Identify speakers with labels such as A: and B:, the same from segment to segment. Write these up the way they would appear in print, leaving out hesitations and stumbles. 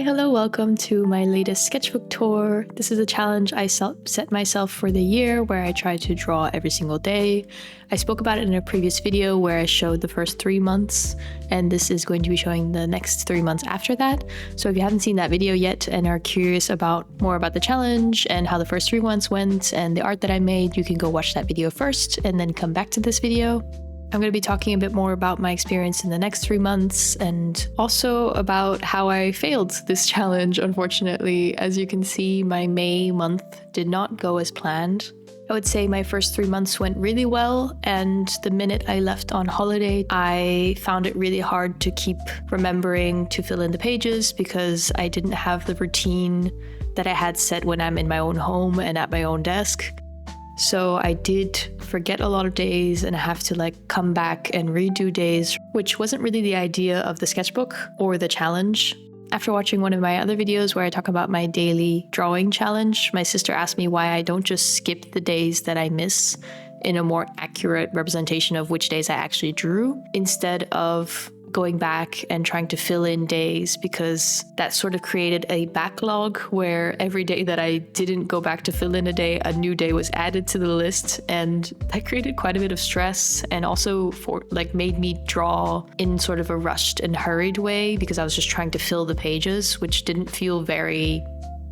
A: Hi, hello, welcome to my latest sketchbook tour. This is a challenge I set myself for the year where I try to draw every single day. I spoke about it in a previous video where I showed the first 3 months, and this is going to be showing the next 3 months after that. So if you haven't seen that video yet and are curious about more about the challenge and how the first 3 months went and the art that I made, you can go watch that video first and then come back to this video. I'm going to be talking a bit more about my experience in the next 3 months and also about how I failed this challenge, unfortunately. As you can see, my May month did not go as planned. I would say my first 3 months went really well, and the minute I left on holiday, I found it really hard to keep remembering to fill in the pages because I didn't have the routine that I had set when I'm in my own home and at my own desk. So I did forget a lot of days and have to come back and redo days, which wasn't really the idea of the sketchbook or the challenge. After watching one of my other videos where I talk about my daily drawing challenge, my sister asked me why I don't just skip the days that I miss in a more accurate representation of which days I actually drew, instead of going back and trying to fill in days, because that sort of created a backlog where every day that I didn't go back to fill in a day, a new day was added to the list, and that created quite a bit of stress and also made me draw in sort of a rushed and hurried way because I was just trying to fill the pages, which didn't feel very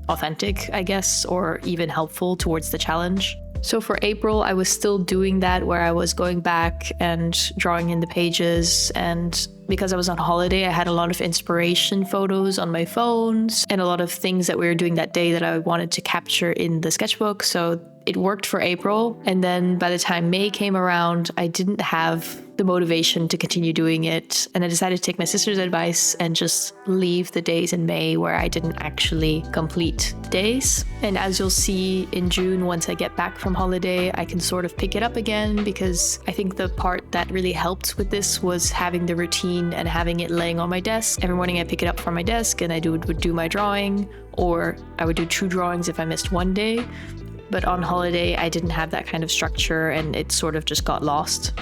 A: authentic, I guess, or even helpful towards the challenge. So for April, I was still doing that where I was going back and drawing in the pages, and because I was on holiday, I had a lot of inspiration photos on my phones and a lot of things that we were doing that day that I wanted to capture in the sketchbook. So it worked for April. And then by the time May came around, I didn't have the motivation to continue doing it. And I decided to take my sister's advice and just leave the days in May where I didn't actually complete the days. And as you'll see in June, once I get back from holiday, I can sort of pick it up again, because I think the part that really helped with this was having the routine and having it laying on my desk. Every morning I pick it up from my desk and I would do my drawing, or I would do 2 drawings if I missed one day. But on holiday, I didn't have that kind of structure and it sort of just got lost.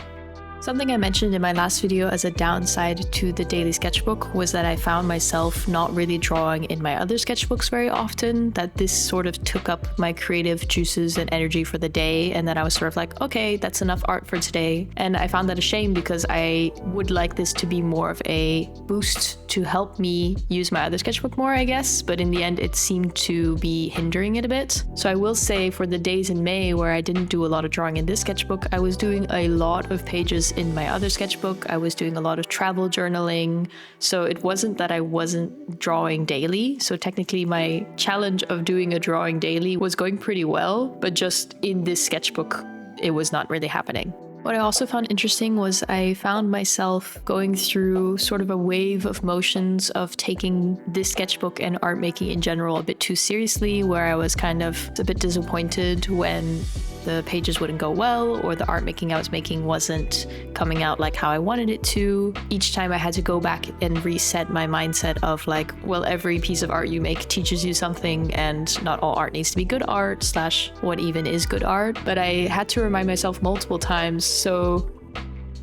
A: Something I mentioned in my last video as a downside to the daily sketchbook was that I found myself not really drawing in my other sketchbooks very often, that this sort of took up my creative juices and energy for the day, and that I was sort of like, okay, that's enough art for today. And I found that a shame because I would like this to be more of a boost to help me use my other sketchbook more, I guess, but in the end it seemed to be hindering it a bit. So I will say for the days in May where I didn't do a lot of drawing in this sketchbook, I was doing a lot of pages in my other sketchbook. I was doing a lot of travel journaling. So it wasn't that I wasn't drawing daily. So technically my challenge of doing a drawing daily was going pretty well, but just in this sketchbook, it was not really happening. What I also found interesting was I found myself going through sort of a wave of motions of taking this sketchbook and art making in general a bit too seriously, where I was kind of a bit disappointed when the pages wouldn't go well or the art making I was making wasn't coming out like how I wanted it to. Each time I had to go back and reset my mindset of well, every piece of art you make teaches you something, and not all art needs to be good art / what even is good art. But I had to remind myself multiple times. So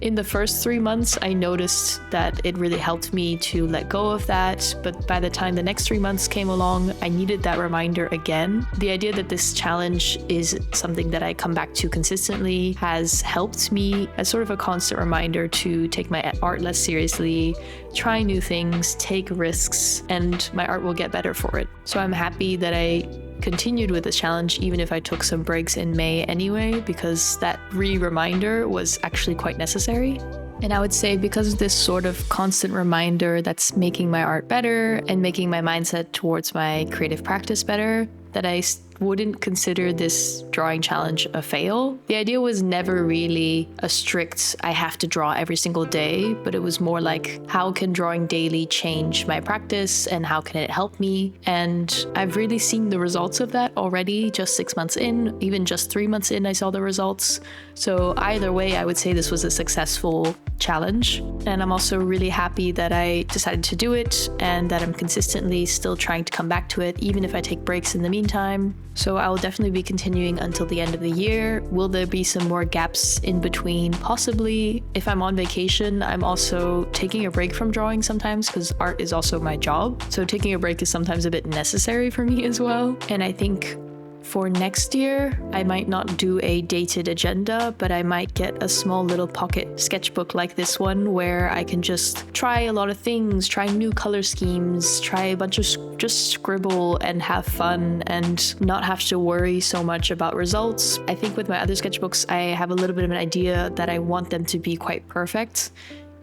A: in the first 3 months, I noticed that it really helped me to let go of that. But by the time the next 3 months came along, I needed that reminder again. The idea that this challenge is something that I come back to consistently has helped me as sort of a constant reminder to take my art less seriously, try new things, take risks, and my art will get better for it. So I'm happy that I continued with this challenge even if I took some breaks in May anyway, because that reminder was actually quite necessary. And I would say because of this sort of constant reminder that's making my art better and making my mindset towards my creative practice better, that I wouldn't consider this drawing challenge a fail. The idea was never really a strict, I have to draw every single day, but it was more like, how can drawing daily change my practice and how can it help me? And I've really seen the results of that already, just 6 months in, even just 3 months in, I saw the results. So either way, I would say this was a successful challenge. And I'm also really happy that I decided to do it and that I'm consistently still trying to come back to it, even if I take breaks in the meantime. So I will definitely be continuing until the end of the year. Will there be some more gaps in between? Possibly. If I'm on vacation, I'm also taking a break from drawing sometimes because art is also my job. So taking a break is sometimes a bit necessary for me as well. And I think for next year, I might not do a dated agenda, but I might get a small little pocket sketchbook like this one where I can just try a lot of things, try new color schemes, try a bunch of just scribble and have fun and not have to worry so much about results. I think with my other sketchbooks, I have a little bit of an idea that I want them to be quite perfect.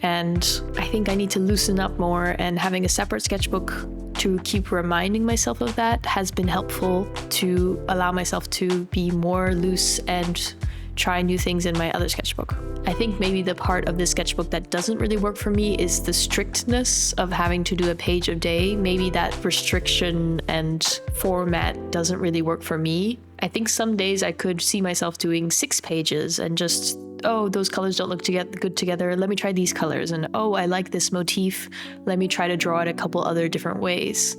A: And I think I need to loosen up more, and having a separate sketchbook to keep reminding myself of that has been helpful to allow myself to be more loose and try new things in my other sketchbook. I think maybe the part of this sketchbook that doesn't really work for me is the strictness of having to do a page a day. Maybe that restriction and format doesn't really work for me. I think some days I could see myself doing 6 pages and just, oh, those colors don't look good together. Let me try these colors. And oh, I like this motif. Let me try to draw it a couple other different ways.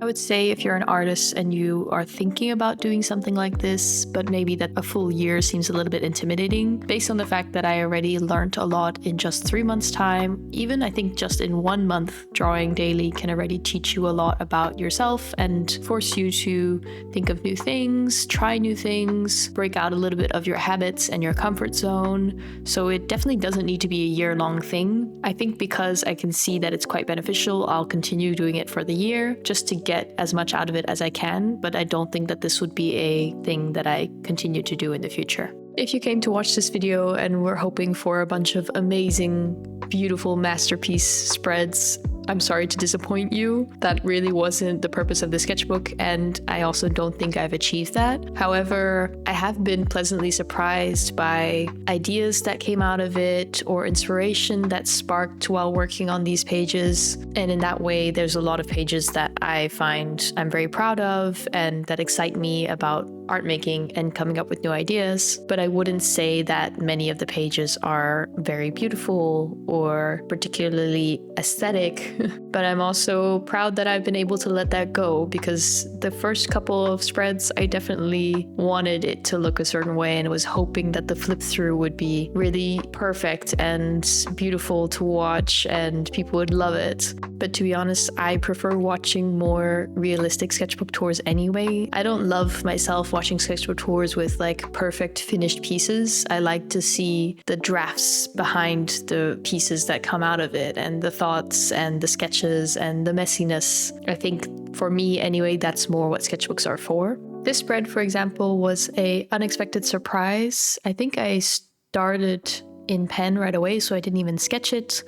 A: I would say if you're an artist and you are thinking about doing something like this, but maybe that a full year seems a little bit intimidating, based on the fact that I already learned a lot in just 3 months' time. Even I think just in 1 month, drawing daily can already teach you a lot about yourself and force you to think of new things, try new things, break out a little bit of your habits and your comfort zone. So it definitely doesn't need to be a year-long thing. I think because I can see that it's quite beneficial, I'll continue doing it for the year just to get as much out of it as I can, but I don't think that this would be a thing that I continue to do in the future. If you came to watch this video and were hoping for a bunch of amazing, beautiful masterpiece spreads, I'm sorry to disappoint you. That really wasn't the purpose of the sketchbook, and I also don't think I've achieved that. However, I have been pleasantly surprised by ideas that came out of it or inspiration that sparked while working on these pages. And in that way, there's a lot of pages that I find I'm very proud of and that excite me about art making and coming up with new ideas. But I wouldn't say that many of the pages are very beautiful or particularly aesthetic. But I'm also proud that I've been able to let that go, because the first couple of spreads, I definitely wanted it to look a certain way and was hoping that the flip through would be really perfect and beautiful to watch and people would love it. But to be honest, I prefer watching more realistic sketchbook tours anyway. I don't love myself watching sketchbook tours with like perfect finished pieces. I like to see the drafts behind the pieces that come out of it and the thoughts and the sketches and the messiness. I think for me anyway, that's more what sketchbooks are for. This spread, for example, was an unexpected surprise. I think I started in pen right away, so I didn't even sketch it.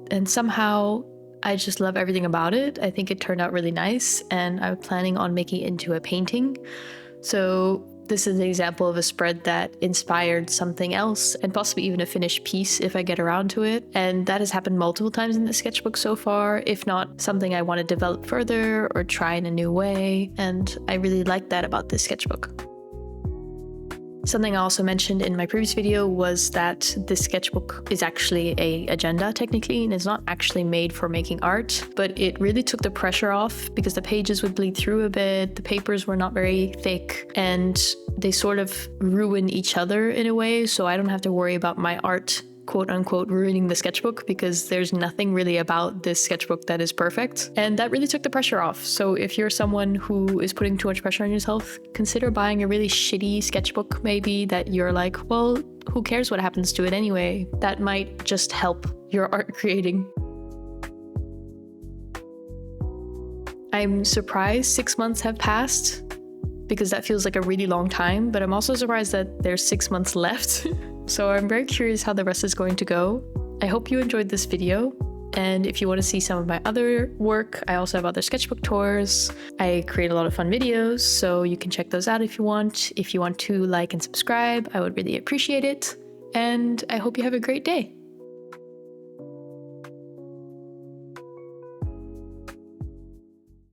A: And somehow I just love everything about it. I think it turned out really nice, and I'm planning on making it into a painting. So this is an example of a spread that inspired something else, and possibly even a finished piece if I get around to it. And that has happened multiple times in the sketchbook so far, if not something I want to develop further or try in a new way. And I really like that about this sketchbook. Something I also mentioned in my previous video was that this sketchbook is actually an agenda technically, and it's not actually made for making art, but it really took the pressure off because the pages would bleed through a bit, the papers were not very thick, and they sort of ruin each other in a way, so I don't have to worry about my art quote unquote ruining the sketchbook, because there's nothing really about this sketchbook that is perfect. And that really took the pressure off. So if you're someone who is putting too much pressure on yourself, consider buying a really shitty sketchbook maybe that you're like, well, who cares what happens to it anyway? That might just help your art creating. I'm surprised 6 months have passed, because that feels like a really long time, but I'm also surprised that there's 6 months left. So I'm very curious how the rest is going to go. I hope you enjoyed this video. And if you want to see some of my other work, I also have other sketchbook tours. I create a lot of fun videos, so you can check those out if you want. If you want to like and subscribe, I would really appreciate it. And I hope you have a great day.